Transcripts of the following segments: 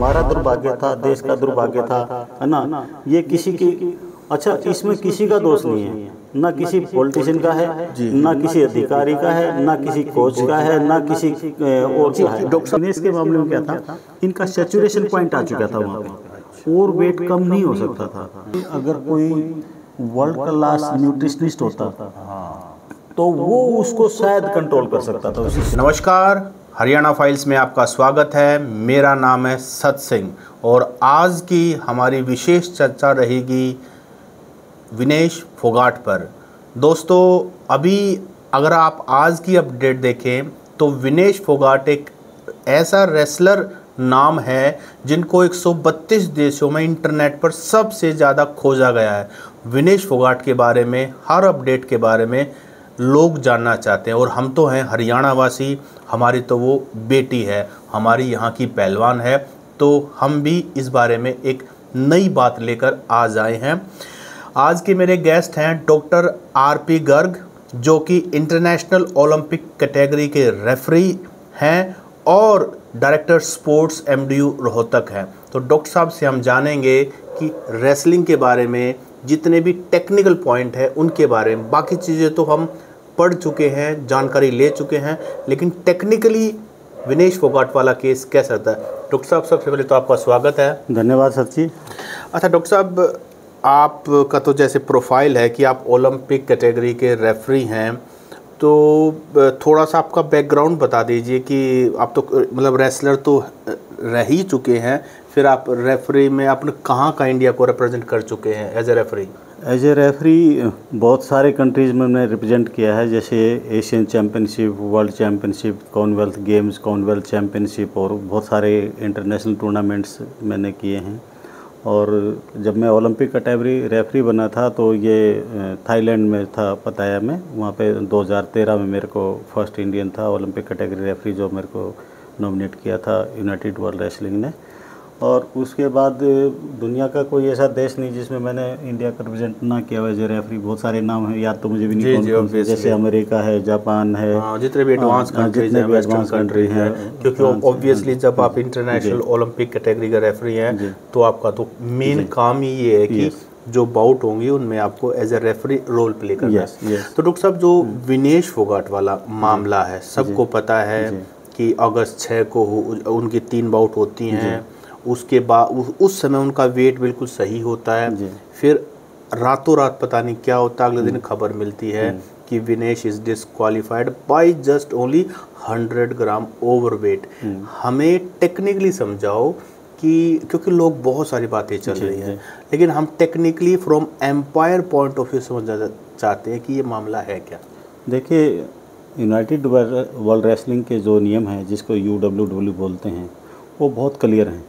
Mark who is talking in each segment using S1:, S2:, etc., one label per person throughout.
S1: हमारा दुर्भाग्य था, देश का दुर्भाग्य था, है ना। ये किसी की, अच्छा इसमें किसी का दोष नहीं है, ना किसी पॉलिटिशियन का है, ना किसी अधिकारी का है, ना किसी कोच का है, ना किसी और का है। दिनेश के मामले में क्या था, इनका सैचुरेशन पॉइंट आ चुका था वहाँ पे, और वेट कम नहीं हो सकता था। अगर कोई वर्ल्ड क्लास न्यूट्रिशनिस्ट होता तो वो उसको शायद कंट्रोल कर सकता था उसी।
S2: नमस्कार, हरियाणा फाइल्स में आपका स्वागत है। मेरा नाम है सत सिंह और आज की हमारी विशेष चर्चा रहेगी विनेश फोगाट पर। दोस्तों, अभी अगर आप आज की अपडेट देखें तो विनेश फोगाट एक ऐसा रेसलर नाम है जिनको 132 देशों में इंटरनेट पर सबसे ज़्यादा खोजा गया है। विनेश फोगाट के बारे में, हर अपडेट के बारे में लोग जानना चाहते हैं और हम तो हैं हरियाणा वासी, हमारी तो वो बेटी है, हमारी यहाँ की पहलवान है, तो हम भी इस बारे में एक नई बात लेकर आज आए हैं। आज के मेरे गेस्ट हैं डॉक्टर आर.पी. गर्ग, जो कि इंटरनेशनल ओलंपिक कैटेगरी के रेफरी हैं और डायरेक्टर स्पोर्ट्स एमडीयू रोहतक हैं। तो डॉक्टर साहब से हम जानेंगे कि रेसलिंग के बारे में जितने भी टेक्निकल पॉइंट है उनके बारे में। बाकी चीज़ें तो हम पढ़ चुके हैं, जानकारी ले चुके हैं, लेकिन टेक्निकली विनेश फोगाट वाला केस कैसा था। डॉक्टर साहब, सबसे पहले तो आपका स्वागत है।
S1: धन्यवाद सच्ची।
S2: अच्छा डॉक्टर साहब, आपका तो जैसे प्रोफाइल है कि आप ओलंपिक कैटेगरी के रेफरी हैं, तो थोड़ा सा आपका बैकग्राउंड बता दीजिए कि आप तो मतलब रेसलर तो रह ही चुके हैं, फिर आप रेफरी में आपने कहाँ का इंडिया को रिप्रेजेंट कर चुके हैं as a referee?
S1: As a referee बहुत सारे कंट्रीज़ में मैंने रिप्रेजेंट किया है, जैसे Asian championship, world championship, Commonwealth games, Commonwealth championship और बहुत सारे इंटरनेशनल टूर्नामेंट्स मैंने किए हैं। और जब मैं ओलंपिक कैटेगरी रेफरी बना था तो ये थाईलैंड में था, पताया में। वहाँ पे 2013 में मेरे को फर्स्ट इंडियन था ओलंपिक कैटेगरी रेफरी जो मेरे को नॉमिनेट किया था यूनाइटेड वर्ल्ड रेसलिंग ने। और उसके बाद दुनिया का कोई ऐसा देश नहीं जिसमें मैंने इंडिया का रिप्रेजेंट ना किया हुआ एज ए रेफरी। बहुत सारे नाम हैं, याद तो मुझे भी नहीं कौन से, जैसे अमेरिका है, जापान है,
S2: जितने भी एडवांस कंट्री हैं, क्योंकि ऑब्वियसली जब आप इंटरनेशनल ओलंपिक कैटेगरी का रेफरी हैं तो आपका तो मेन काम ही ये है कि जो बाउट होंगी उनमें आपको as a referee role play करना है। तो डॉक्टर साहब, जो विनेश फोगाट वाला मामला है, सबको पता है कि अगस्त 6 को उनकी 3 बाउट होती हैं। उसके बाद उस समय उनका वेट बिल्कुल सही होता है, फिर रातों रात पता नहीं क्या होता है, अगले दिन खबर मिलती है कि Vinesh is disqualified by just only 100 gram overweight. हमें टेक्निकली समझाओ कि, क्योंकि लोग बहुत सारी बातें चल रही हैं, लेकिन हम technically from umpire point of view समझना चाहते हैं कि ये मामला है क्या।
S1: देखिए, यूनाइटेड वर्ल्ड रेसलिंग के जो नियम हैं, जिसको UWW बोलते हैं, वो बहुत क्लियर हैं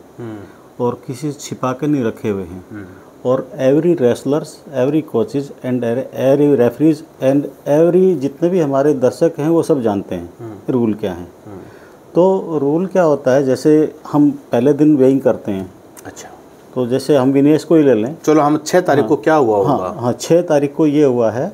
S1: और किसी छिपा के नहीं रखे हुए हैं। और every wrestlers, every coaches and every referees and every जितने भी हमारे दर्शक हैं वो सब जानते हैं रूल क्या है। तो रूल क्या होता है, जैसे हम पहले दिन वेइंग करते हैं। अच्छा, तो जैसे हम विनेश को ही ले लें।
S2: चलो, हम 6 तारीख को क्या हुआ होगा?
S1: हाँ, 6 तारीख को ये हुआ है,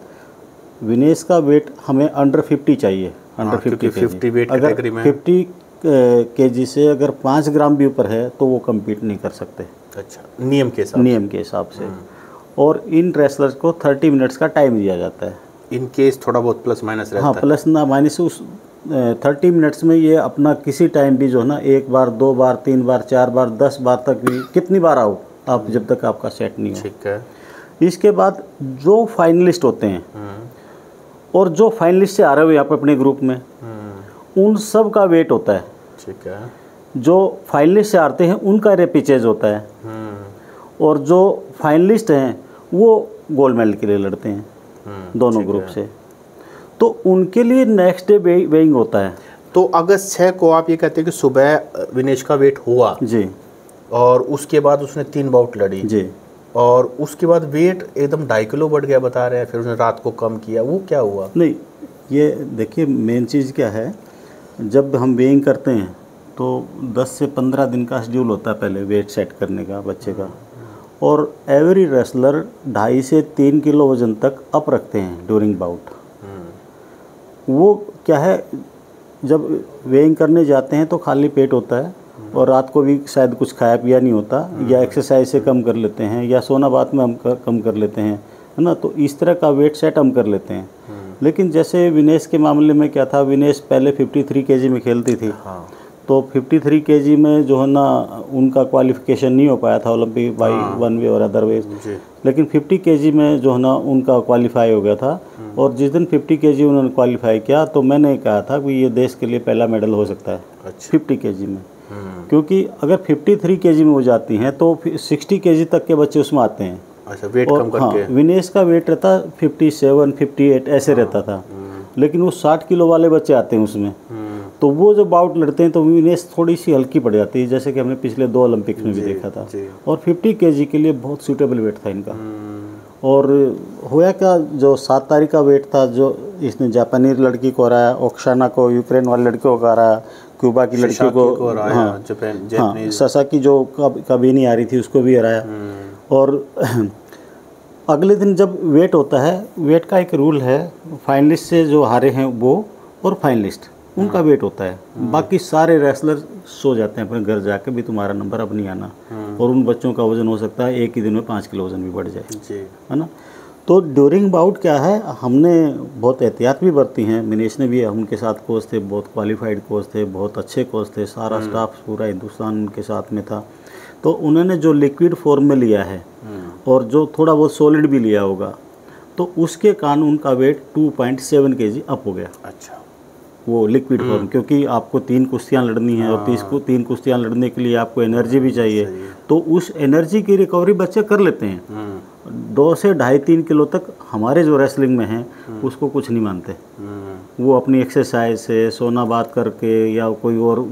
S1: विनेश का वेट हमें अंडर 50 चाहिए। अंडर 50
S2: वेट कैटेगरी में
S1: 50 केजी से अगर 5 ग्राम भी ऊपर है तो वो कम्पीट नहीं कर सकते।
S2: अच्छा, नियम के हिसाब से।
S1: और इन रेसलर्स को 30 मिनट्स का टाइम दिया जाता है।
S2: इन केस थोड़ा बहुत प्लस माइनस रहता है।
S1: हाँ, प्लस ना माइनस उस 30 मिनट्स में ये अपना किसी टाइम भी जो है ना, 1 बार, 2 बार, 3 बार, 4 बार, 10 बार तक भी कितनी बार आओ आप, जब तक आपका सेट नहीं हो।
S2: ठीक है। इसके
S1: बाद जो फाइनलिस्ट होते हैं और जो फाइनलिस्ट से आ रहे हो यहाँ पे अपने ग्रुप में, उन सब का वेट होता है।
S2: ठीक है।
S1: जो फाइनलिस्ट से आते हैं उनका रेपिचेज होता है और जो फाइनलिस्ट हैं वो गोल्ड मेडल के लिए लड़ते हैं दोनों ग्रुप से। तो उनके लिए नेक्स्ट डे वेइंग होता है।
S2: तो अगस्त 6 को आप ये कहते हैं कि सुबह विनेश का वेट हुआ जी, और उसके बाद उसने 3 बाउट लड़ी जी, और उसके बाद वेट एकदम 2.5 किलो बढ़ गया बता रहे हैं, फिर उसने रात को कम किया, वो क्या हुआ?
S1: नहीं, ये देखिए मेन चीज़ क्या है, जब हम वेइंग करते हैं तो 10 से 15 दिन का शेड्यूल होता है पहले वेट सेट करने का बच्चे का। और एवरी रेसलर 2.5 से 3 किलो वजन तक अप रखते हैं ड्यूरिंग बाउट। वो क्या है, जब वेइंग करने जाते हैं तो खाली पेट होता है और रात को भी शायद कुछ खाया पिया नहीं होता, या एक्सरसाइज से कम कर लेते हैं, या सोना बात में हम कम कर लेते हैं, है ना। तो इस तरह का वेट सेट हम कर लेते हैं। लेकिन जैसे विनेश के मामले में क्या था, विनेश पहले 53 केजी में खेलती थी। तो 53 केजी में जो है ना उनका क्वालिफिकेशन नहीं हो पाया था ओलंपिक बाई वन वे और अदरवाइज, लेकिन 50 केजी में जो है ना उनका क्वालिफाई हो गया था। और जिस दिन 50 केजी उन्होंने क्वालिफाई किया तो मैंने कहा था कि ये देश के लिए पहला मेडल हो सकता है। 50 केजी में, क्योंकि अगर 53 केजी में हो जाती हैं तो 60 केजी तक के बच्चे उसमें आते हैं।
S2: अच्छा, वेट कम करके।
S1: विनेश का वेट रहता 57, 58 ऐसे रहता था, लेकिन वो 60 किलो वाले बच्चे आते हैं उसमें। तो वो जो बाउट लड़ते हैं तो विनेश थोड़ी सी हल्की पड़ जाती है, जैसे कि हमने पिछले 2 ओलंपिक्स में भी देखा था। और 50 केजी के लिए बहुत सूटेबल वेट था इनका। और होया क्या, जो 7 तारीख का वेट था जो इसने जापानी लड़की को हराया, ओक्साना को, यूक्रेन वाली लड़कियों को हराया, क्यूबा की लड़की को, हाँ, ससा की जो कभी नहीं आ रही थी उसको भी हराया। और अगले दिन जब वेट होता है, वेट का एक रूल है, फाइनलिस्ट से जो हारे हैं वो और फाइनलिस्ट उनका वेट होता है। बाकी सारे रेसलर सो जाते हैं अपने घर जाके, भी तुम्हारा नंबर अब नहीं आना। और उन बच्चों का वजन हो सकता है एक ही दिन में 5 किलो वजन भी बढ़ जाए, है ना। तो ड्यूरिंग बाउट क्या है, हमने बहुत एहतियात भी बरती हैं। विनेश ने भी, उनके साथ कोच थे, बहुत क्वालिफाइड कोच थे, बहुत अच्छे कोच थे, सारा स्टाफ पूरा हिंदुस्तान उनके साथ में था। तो उन्होंने जो लिक्विड फॉर्म में लिया है और जो थोड़ा बहुत सॉलिड भी लिया होगा, तो उसके कारण उनका वेट 2.7 केजी अप हो गया।
S2: अच्छा,
S1: वो लिक्विड फॉर्म, क्योंकि आपको 3 कुश्तियाँ लड़नी है और 3 कुश्तियाँ लड़ने के लिए आपको एनर्जी भी चाहिए। तो उस एनर्जी की रिकवरी बच्चे कर लेते हैं। 2 से 2.5-3 किलो तक हमारे जो रेसलिंग में हैं उसको कुछ नहीं मानते। वो अपनी एक्सरसाइज से, सोना बात करके, या कोई और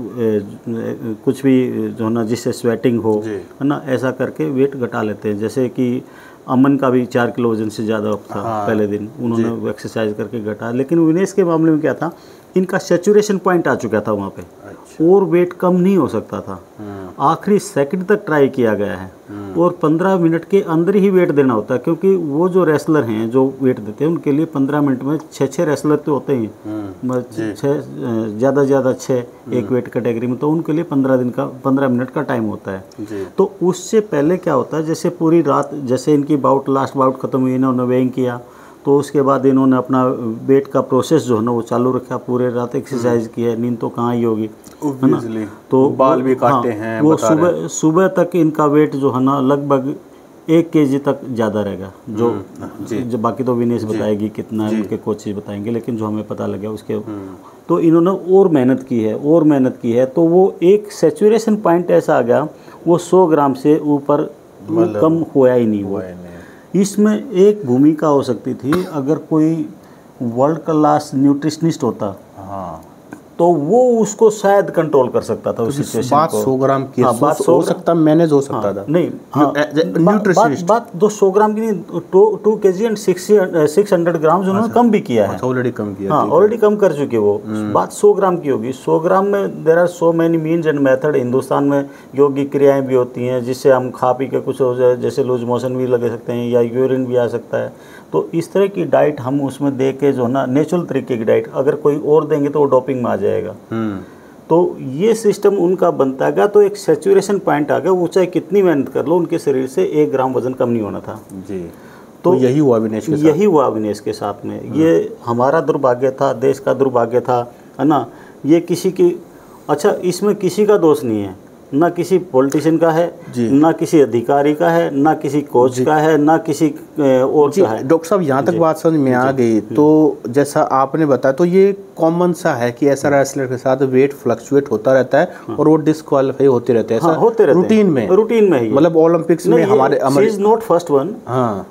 S1: कुछ भी जो है ना जिससे स्वेटिंग हो, है ना, ऐसा करके वेट घटा लेते हैं। जैसे कि अमन का भी 4 किलो वजन से ज़्यादा अप था पहले दिन, उन्होंने एक्सरसाइज करके घटा। लेकिन विनेश के मामले में क्या था, इनका सैचुरेशन पॉइंट आ चुका था वहाँ पे। अच्छा। और वेट कम नहीं हो सकता था। आखिरी सेकंड तक ट्राई किया गया है और 15 मिनट के अंदर ही वेट देना होता है, क्योंकि वो जो रेसलर हैं जो वेट देते हैं उनके लिए 15 मिनट में 6 रेसलर तो होते हैं, 6 ज़्यादा 6 एक वेट कैटेगरी में, तो उनके लिए 15 मिनट का टाइम होता है। तो उससे पहले क्या होता है, जैसे पूरी रात, जैसे इनकी बाउट लास्ट बाउट ख़त्म हुई, इन्होंने वेइंग किया, तो उसके बाद इन्होंने अपना वेट का प्रोसेस जो है ना वो चालू रखा, पूरे रात एक्सरसाइज की है, नींद तो कहाँ ही होगी, है ना। तो
S2: बाल भी काटे हैं,
S1: वो सुबह तक इनका वेट जो है ना लगभग 1 केजी तक ज़्यादा रहेगा। जो बाकी तो विनेश बताएगी कितना है, उनके कोचेज बताएंगे, लेकिन जो हमें पता लगा उसके, तो इन्होंने और मेहनत की है, तो वो एक सैचुरेशन पॉइंट ऐसा आ गया, वो 100 ग्राम से ऊपर कम हुआ ही नहीं हुआ। इसमें एक भूमिका हो सकती थी, अगर कोई वर्ल्ड क्लास न्यूट्रिशनिस्ट होता, हाँ, तो वो उसको शायद कंट्रोल कर सकता था उस सिचुएशन को।
S2: बात 100 ग्राम की हो सकता, मैनेज हो सकता था।
S1: नहीं, न्यूट्रिशनिस्ट बात 100 ग्राम की नहीं, 2 केजी एंड 600 ग्राम उन्होंने कम भी किया है,
S2: ऑलरेडी कम किया,
S1: हाँ, ऑलरेडी कम कर चुके वो। बात 100 ग्राम की होगी। 100 ग्राम में there are so many means and method. Hindustan में योगिक क्रियाएं भी होती हैं जिससे हम खा पी के कुछ हो जाए, जैसे लूज मोशन भी लगे सकते हैं या यूरिन भी आ सकता है। तो इस तरह की डाइट हम उसमें दे के जो है ना नेचुरल तरीके की डाइट, अगर कोई और देंगे तो वो डोपिंग में आ जाएगा। तो ये सिस्टम उनका बनता गया, तो एक सैचुरेशन पॉइंट आ गया, वो चाहे कितनी मेहनत कर लो उनके शरीर से 1 ग्राम वजन कम नहीं होना था जी। तो यही हुआ विनेश के साथ में। ये हमारा दुर्भाग्य था, देश का दुर्भाग्य था, है ना। ये किसी की, अच्छा, इसमें किसी का दोष नहीं है, ना किसी पॉलिटिशियन का है, ना किसी अधिकारी का है, ना किसी कोच का है, ना किसी और का है।
S2: डॉक्टर साहब, यहाँ तक बात समझ में आ गई। तो जैसा आपने बताया, तो ये कॉमन सा है कि ऐसा रेसलर के साथ वेट फ्लक्चुएट होता रहता है और वो डिस्क्वालीफाई होते रहते हैं,
S1: होते रहते
S2: हैं रूटीन में ही। मतलब ओलंपिक्स में हमारे
S1: is not first one.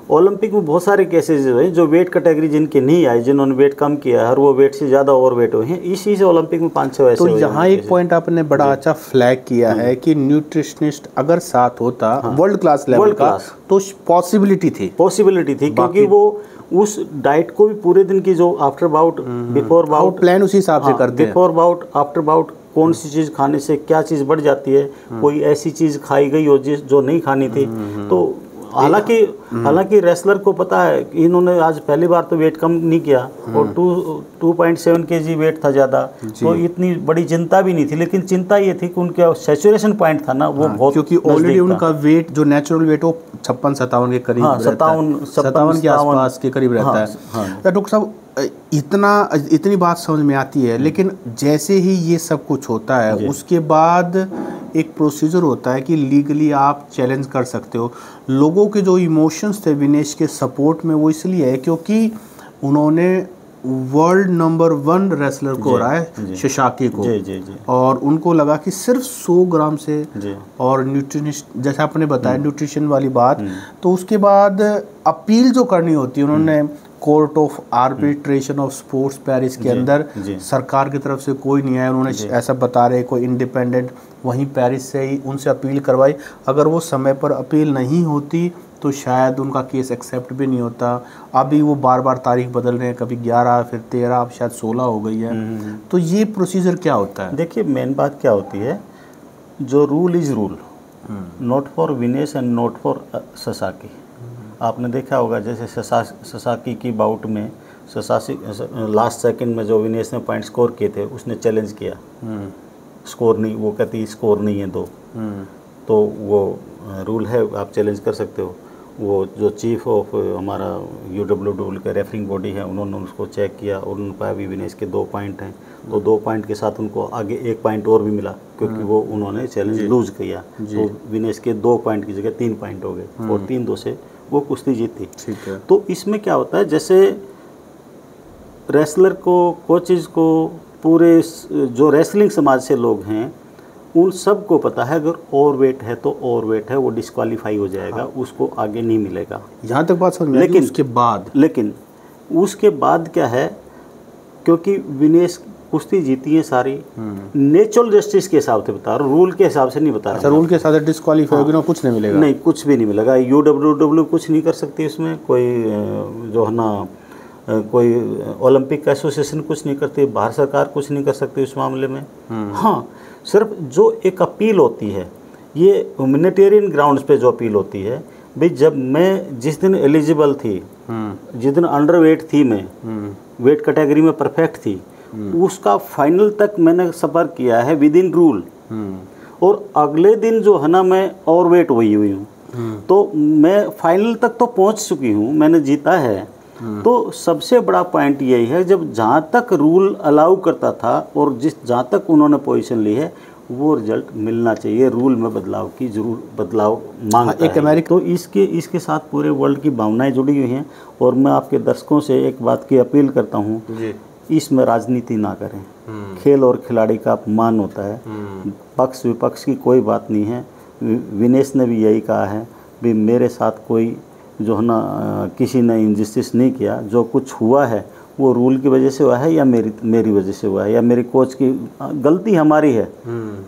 S1: Olympic में बहुत सारे केसेज हुए जो वेट कैटेगरी जिनके नहीं आई, जिन्होंने वेट कम किया है और वो वेट से ज़्यादा ओवर वेट हुए हैं, इसी से ओलंपिक में 5-6 ऐसे।
S2: तो यहाँ एक पॉइंट आपने बड़ा अच्छा फ्लैग किया है कि न्यूट्रिशनिस्ट अगर साथ होता वर्ल्ड क्लास लेवल का, तो पॉसिबिलिटी थी, क्योंकि वो उस डाइट को भी पूरे दिन की जो after bout, before bout plan उसी हिसाब से करते हैं।
S1: बिफोर बाउट, आफ्टर बाउट, कौन सी चीज़ खाने से क्या चीज़ बढ़ जाती है, कोई ऐसी चीज़ खाई गई हो जो नहीं खानी थी, तो हालांकि रेसलर को पता है कि इन्होंने आज पहली बार तो वेट कम नहीं किया और 2.7 kg वेट था ज़्यादा, तो इतनी बड़ी चिंता भी नहीं थी। लेकिन चिंता ये थी कि उनका सैचुरेशन पॉइंट था ना वो बहुत,
S2: क्योंकि ऑलरेडी उनका वेट जो नेचुरल वेट वो 56-57 के करीब, 57 के आसपास के करीब रहता है। डॉक्टर साहब इतनी बात समझ में आती है, लेकिन जैसे ही ये सब कुछ होता है उसके बाद एक प्रोसीजर होता है कि लीगली आप चैलेंज कर सकते हो। लोगों के जो इमोशंस थे विनेश के सपोर्ट में वो इसलिए है क्योंकि उन्होंने वर्ल्ड नंबर 1 रेसलर को हराया है शिशाकी को, और उनको लगा कि सिर्फ 100 ग्राम से, और न्यूट्रिनिस्ट जैसे आपने बताया न्यूट्रिशन वाली बात, तो उसके बाद अपील जो करनी होती है उन्होंने court of arbitration of sports Paris के अंदर, सरकार की तरफ से कोई नहीं आया, उन्होंने ऐसा बता रहे कोई इंडिपेंडेंट वहीं पेरिस से ही उनसे अपील करवाई। अगर वो समय पर अपील नहीं होती तो शायद उनका केस एक्सेप्ट भी नहीं होता। अभी वो बार बार तारीख बदल रहे हैं, कभी 11 फिर 13 अब शायद 16 हो गई है। तो ये प्रोसीजर क्या होता है?
S1: देखिए मेन बात क्या होती है, जो rule is rule, not for Vinesh and not for Sasaki. आपने देखा होगा जैसे ससाकी की बाउट में लास्ट सेकंड में जो विनेश ने पॉइंट स्कोर किए थे उसने चैलेंज किया, स्कोर नहीं, वो कहती स्कोर नहीं है 2, तो वो रूल है आप चैलेंज कर सकते हो। वो जो चीफ ऑफ हमारा UWW का रेफरिंग बॉडी है उन्होंने उसको चेक किया और उन्होंने पाया भी विनेश के 2 पॉइंट हैं, तो 2 पॉइंट के साथ उनको आगे 1 पॉइंट और भी मिला क्योंकि वो उन्होंने चैलेंज लूज किया, तो विनेश के 2 पॉइंट की जगह 3 पॉइंट हो गए और 3-2 से वो कुश्ती जीती।
S2: ठीक है।
S1: तो इसमें क्या होता है, जैसे रेसलर को, कोचेज को, पूरे जो रेसलिंग समाज से लोग हैं उन सब को पता है अगर ओवर वेट है तो ओवर वेट है, वो डिस्क्वालीफाई हो जाएगा, उसको आगे नहीं मिलेगा।
S2: यहाँ तक बात समझ में। लेकिन
S1: उसके बाद क्या है, क्योंकि विनेश कुश्ती जीती है सारी नेचुरल जस्टिस के हिसाब से बता रहा हूँ, रूल के हिसाब से नहीं बता रहा।
S2: अच्छा, रूल के हिसाब से डिस्क्वालीफाई होगी ना, कुछ नहीं मिलेगा?
S1: नहीं, कुछ भी नहीं मिलेगा। UWW कुछ नहीं कर सकती इसमें, कोई जो है ना कोई ओलंपिक एसोसिएशन कुछ नहीं करती, भारत सरकार कुछ नहीं कर सकती उस मामले में। हाँ, सिर्फ जो एक अपील होती है, ये ह्यूमैनिटेरियन ग्राउंड्स पे जो अपील होती है, भाई जब मैं जिस दिन एलिजिबल थी, जिस दिन अंडर वेट थी, मैं वेट कैटेगरी में परफेक्ट थी, उसका फाइनल तक मैंने सफ़र किया है विद इन रूल, और अगले दिन जो है ना मैं ओवर वेट हुई हूँ, तो मैं फाइनल तक तो पहुँच चुकी हूँ, मैंने जीता है। तो सबसे बड़ा पॉइंट यही है, जब जहाँ तक रूल अलाउ करता था और जहाँ तक उन्होंने पोजीशन ली है वो रिजल्ट मिलना चाहिए। रूल में बदलाव की जरूर बदलाव मांगता है अमेरिका। तो इसके साथ पूरे वर्ल्ड की भावनाएं जुड़ी हुई हैं, और मैं आपके दर्शकों से एक बात की अपील करता हूँ, इसमें राजनीति ना करें। खेल और खिलाड़ी का अपमान होता है, पक्ष विपक्ष की कोई बात नहीं है। विनेश ने भी यही कहा है, भी मेरे साथ कोई जो है ना किसी ने इंजस्टिस नहीं किया, जो कुछ हुआ है वो रूल की वजह से हुआ है या मेरी वजह से हुआ है या मेरी कोच की गलती हमारी है,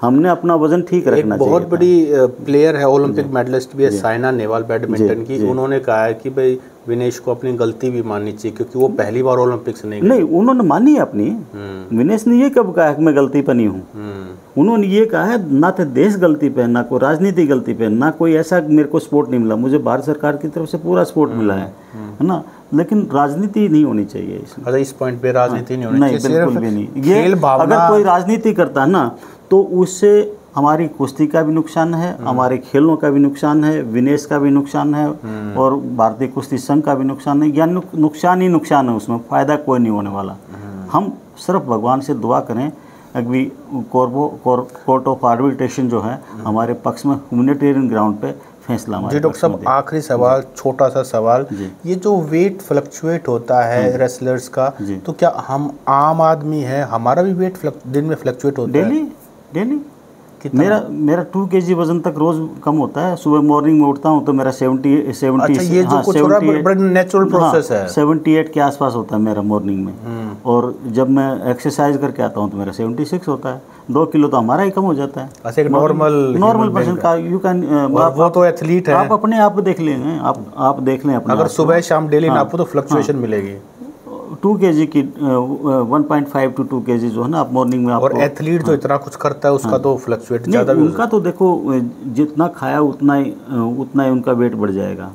S1: हमने अपना वजन ठीक रखना चाहिए।
S2: बहुत बड़ी प्लेयर है, ओलंपिक मेडलिस्ट भी है, साइना नेहवाल बैडमिंटन की, उन्होंने कहा है कि भाई विनेश को अपनी गलती भी माननी चाहिए क्योंकि वो पहली बार ओलंपिक्स नहीं
S1: उन्होंने मानी है अपनी। विनेश ने ये कब कहा कि मैं गलती पर नहीं हूँ, उन्होंने ये कहा है ना तो देश गलती पे, ना कोई राजनीति गलती पे, ना कोई ऐसा मेरे को सपोर्ट नहीं मिला, मुझे भारत सरकार की तरफ से पूरा सपोर्ट मिला है ना, लेकिन राजनीति नहीं होनी चाहिए इसमें।
S2: अच्छा, इस पॉइंट पे राजनीति नहीं होनी चाहिए,
S1: बिल्कुल भी नहीं। ये अगर कोई राजनीति करता है ना तो उससे हमारी कुश्ती का भी नुकसान है, हमारे खेलों का भी नुकसान है, विनेश का भी नुकसान है, और भारतीय कुश्ती संघ का भी नुकसान है, या नुकसान ही नुकसान है, उसमें फ़ायदा कोई नहीं होने वाला। हम सिर्फ भगवान से दुआ करें अभी कोर्ट ऑफ आर्बिट्रेशन जो है हमारे पक्ष में ह्यूमैनिटेरियन ग्राउंड पे फैसला हमारे।
S2: जी डॉक्टर साहब, आखिरी सवाल, छोटा सा सवाल, ये जो वेट फ्लक्चुएट होता है रेसलर्स का, तो क्या हम आम आदमी है, हमारा भी वेट दिन में फ्लक्चुएट होता है?
S1: डेली मेरा 2 kg वजन तक रोज कम होता है। सुबह मॉर्निंग में उठता हूँ तो मेरा 70।
S2: अच्छा, ये जो कुछ बड़ा नेचुरल प्रोसेस है।
S1: 78 के आसपास होता है मेरा मॉर्निंग में, और जब मैं एक्सरसाइज करके आता हूँ तो मेरा 76 होता है। 2 किलो तो हमारा ही कम हो जाता है।
S2: अच्छा, एक नॉर्मल
S1: पर्सन का यू कैन,
S2: वो तो एथलीट है,
S1: आप अपने आप देख लेंगे, आप देख लें अपने।
S2: अगर सुबह शाम डेली नापो तो फ्लक्चुएशन मिलेगी।
S1: 2 kg की 1.5 to 2 kg जो है ना, आप मॉर्निंग में
S2: और
S1: आपको।
S2: एथलीट जो इतना कुछ करता है उसका तो फ्लक्चुएट
S1: नहीं,
S2: ज़्यादा भी हो
S1: उनका तो देखो जितना खाया उतना ही उनका वेट बढ़ जाएगा।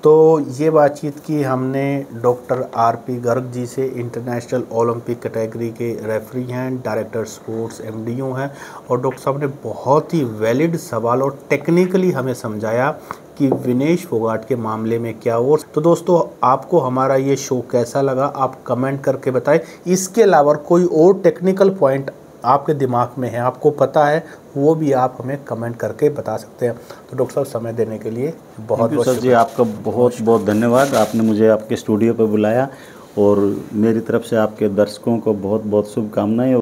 S2: तो ये बातचीत की हमने डॉक्टर आर.पी. गर्ग जी से, इंटरनेशनल ओलंपिक कैटेगरी के रेफरी हैं, डायरेक्टर स्पोर्ट्स एमडीओ हैं, और डॉक्टर साहब ने बहुत ही वैलिड सवाल और टेक्निकली हमें समझाया कि विनेश फोगाट के मामले में क्या हो। तो दोस्तों, आपको हमारा ये शो कैसा लगा आप कमेंट करके बताएं। इसके अलावा कोई और टेक्निकल पॉइंट आपके दिमाग में है, आपको पता है, वो भी आप हमें कमेंट करके बता सकते हैं। तो डॉक्टर साहब, समय देने के लिए बहुत बहुत
S1: सर जी, आपका बहुत बहुत धन्यवाद। आपने मुझे आपके स्टूडियो पर बुलाया और मेरी तरफ से आपके दर्शकों को बहुत बहुत शुभकामनाएं।